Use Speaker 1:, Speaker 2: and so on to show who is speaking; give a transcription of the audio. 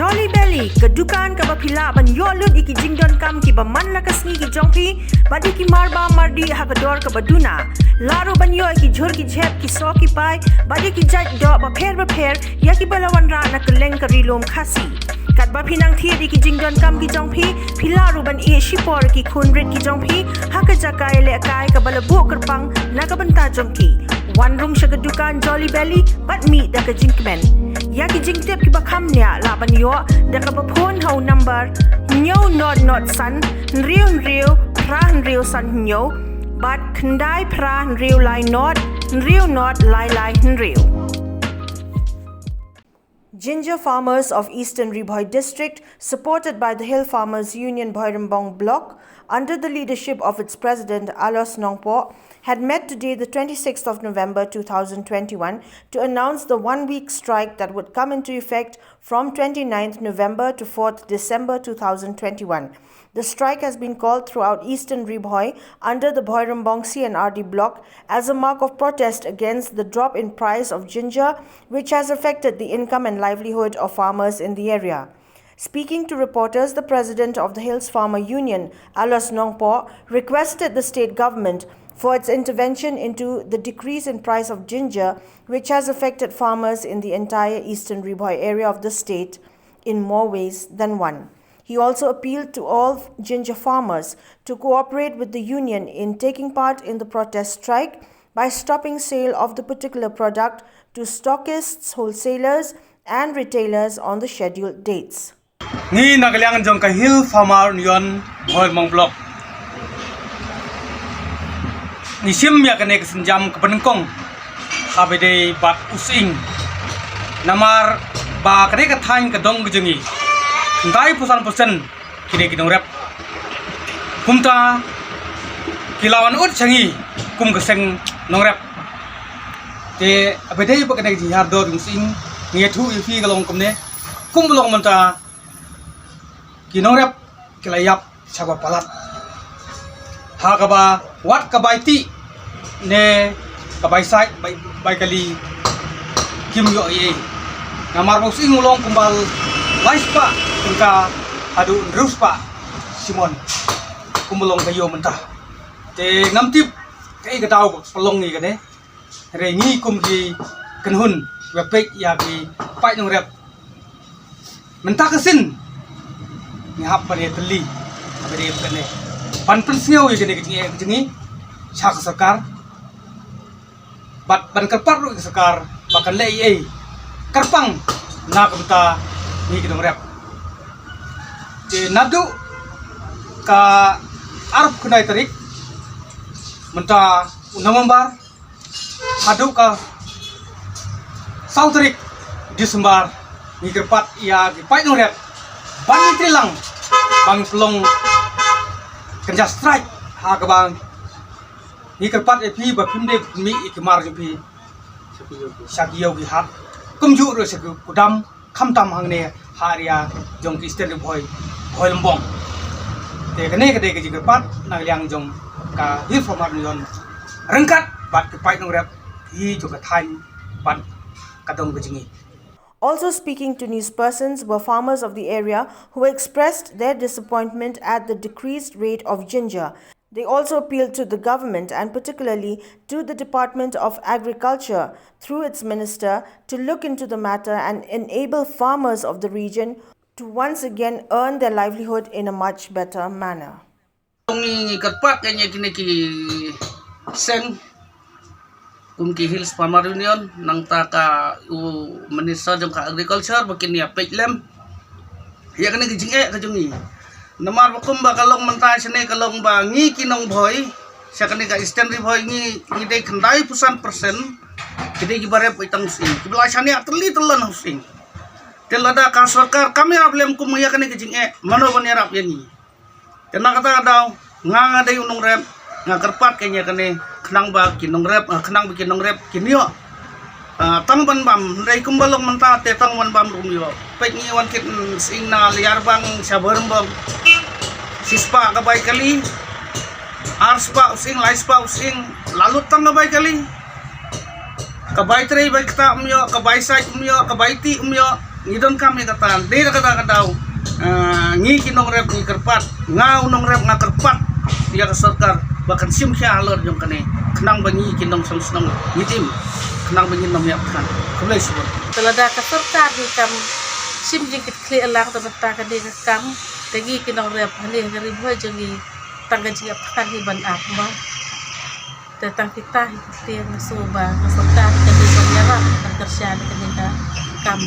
Speaker 1: Jolly Belly, kedukan ke bapila ban yolut iki jingdon kam ki baman lakasni ki jongpi, badi ki marba mardi hakador ke baduna. Laru ban yo iki jhur ki jhep ki so ki pai, badi ki jaj do ba pher, ya ki balawan ra na keleng ke rilom khasi. Kat ba pinang thiet iki jingdon kam ki jongpi, pilaru ban e shipor ki khunrit ki jongpi, hakajakai le kai ke balabu kerpang na ke benta jongki. One room shagadukan Jolly Belly, but meet the jinkmen. Yaki jing tip ki bakam nya laban yo, the kabapon how number, nyo not san, nriu, pra san nyo, but kandai pra nriu lai not lai nriu. Ginger farmers of Eastern Bhoi district, supported by the Hill Farmers Union BHOIRYMBONG block, under the leadership of its president ALOS NONGPOH, had met today the 26th of November 2021 to announce the one-week strike that would come into effect from 29th November to 4th December 2021. The strike has been called throughout Eastern Bhoi under the BHOIRYMBONG CNRD block as a mark of protest against the drop in price of ginger, which has affected the income and livelihood of farmers in the area. Speaking to reporters, the president of the Hills Farmer Union, ALOS NONGPOH, requested the state government for its intervention into the decrease in price of ginger, which has affected farmers in the entire Eastern Bhoi area of the state in more ways than one. He also appealed to all ginger farmers to cooperate with the union in taking part in the protest strike by stopping sale of the particular product to stockists, wholesalers and retailers on the scheduled dates.
Speaker 2: Ni nagaliangan jong ka Hill Farmer Union BHOIRYMBONG block. Ni sim ya kene kesenjam ke penengkong habede bat using namar ba kene ka thain ka dong gejungi ndai pusan kine kinong rep kumta kilawan ut changi kum keseng nong rep te abede ba kene ji har do using nge thu ifi galong kumne kum bolong manta kinong rep kilayap saba palat hakaba wat kabaiti ne kabai sai bai kali kim yo ye namar mo sing ulong kumbal laispa tungka adu ruspa simon kumulong kayo mentah te ngamtip kai gatau pelong ni kane re ni kum ki kenhun wepek ya ki pai nong rep mentah kesin ni hap pare teli abere kane pan pensiau ye kene kejingi sak sarkar bat ban kerpar ru sakar bakan lei karpang na kamta ni kidong rep te nadu ka arab kunai tarik menta November hadu ka tarik Desember ni kerpat ya ki pai dong rep ban trilang bang pelong kerja strike ha ka bang ni kerpat epi ba phimde mi ikmar jupi sakiyo ki hat kumju ro se kudam khamtam hangne haria jong ki Eastern Bhoi BHOIRYMBONG te kene kede ki kerpat na liang jong ka Hill Farmer Union rengkat bat ki pai nong rep hi jo ka thain bat kadong bejingi.
Speaker 1: Also speaking to newspersons were farmers of the area who expressed their disappointment at the decreased rate of ginger. They also appealed to the government and particularly to the Department of Agriculture through its minister to look into the matter and enable farmers of the region to once again earn their livelihood in a much better manner.
Speaker 3: Kumki Hills Farmer Union nang taka minister jong ka agriculture bakin ya peklem ya kene gijing kajungi namar bakum ba kalong mentai sene kalong ba ngi kinong Bhoi sa kene ka Eastern Bhoi ngi dei khandai pusan persen kide gibare paitang sing kibelasane atli telan husing telada ka sarkar kami problem kum ya kene gijing mano ban yarap yani tena kata daw nga dei unong rep nga kerpat kanya kene kenang ba kinong rep kenang bikin nong rep kinyo tang ban bam rei kumbalong menta te tang ban bam rumyo pek ni wan kit sing na liar bang sa BHOIRYMBONG sispa ka bay kali arspa using laispa using lalut tang ka bay kali kabay trei bay kita umyo kabay sai umyo kabay ti umyo ngidon kami katan di kata daw ngi kinong rep ngi kerpat ngau nong rep nga kerpat dia ka sarkar bahkan sim kya alor jong kane kenang bangi kinong samsnong ngitim kenang bangi nom yak kan kulai sebut
Speaker 4: Talada ka sarkar di kam sim jingkit kli alang ta bata ka di ka kam tagi kinong rep hani ngari boy jongi tangga jia pakan hiban apa tetang kita hikti yang suba ka sarkar ka di panyara ka kerja ka di ka kam